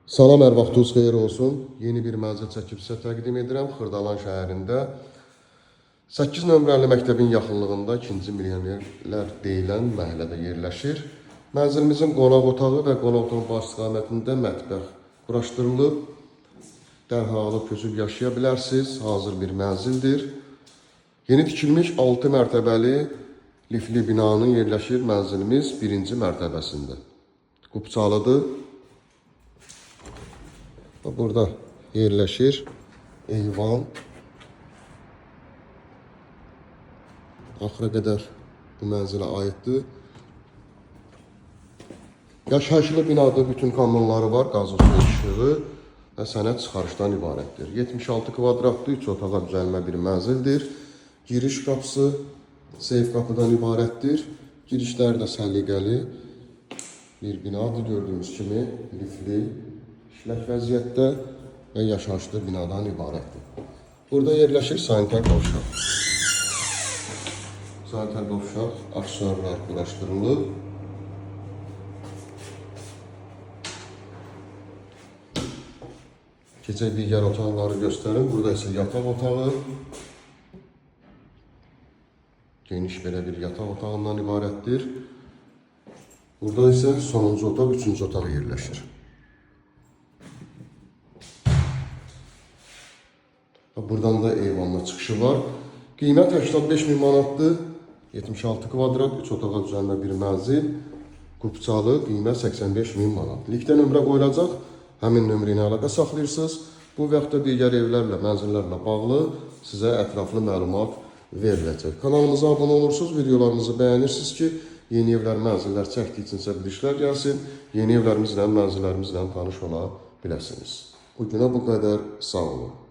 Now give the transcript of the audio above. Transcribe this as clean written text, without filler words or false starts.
Salam, hər vaxtınız xeyir olsun. Yeni bir mənzil çəkib sizə təqdim edirəm. Xırdalan şəhərində 8 nömrəli məktəbin yaxınlığında 2-ci milyonerlər deyilən məhəllədə yerləşir. Mənzilimizin qonaq otağı və qonaq otağının baş istiqamətində mətbəx quraşdırılıb. Dərhal köçüb yaşaya bilərsiniz. Hazır bir mənzildir. Yeni tikilmiş 6 mərtəbəli lifli binanın yerləşir mənzilimiz 1-ci mərtəbəsində. Qupçalıdır. Burada yerləşir eyvan. Axıra qədər bu mənzilə aiddir. Yaşayışlı binada bütün kommunları var, qazı su işığı və sənəd çıxarışdan ibarətdir. 76 kvadratlı 3 otağa düzəlmə bir mənzildir. Giriş qapısı seyf qapıdan ibarətdir. Girişlər də səliqəli bir binadır, gördüyünüz kimi lifli, işlək vəziyyətdə və yaşayışlı binadan ibarətdir. Burada yerləşir sanitar qovşaq. Sanitar qovşaq aksesuarlar quraşdırılıb. Keçək digər otaqları göstərim. Burada isə yataq otağı. Geniş belə bir yataq otağından ibarətdir. Burada isə sonuncu otaq, 3-cü otaq yerləşir. Buradan da eyvanla çıxışı var. Qiymət 85.000 manatdır. 76 kvadrat, 3 otağa düzəlmə bir mənzil. Qupçalı, qiymət 85.000 manat. Likdə nömrə qoyulacaq. Həmin nömrə ilə əlaqə saxlayırsınız. Bu və yaxud da digər evlərlə, mənzillərlə bağlı sizə ətraflı məlumat veriləcək. Kanalımıza abunə olursunuz, videolarımızı bəyənirsiniz ki, yeni evlər, mənzillər çəkdikcə bildirişlər gəlsin. Yeni evlərimizlə, mənzillərimizlə tanış ola biləsiniz. Bugünə bu qədər. Sağ olun.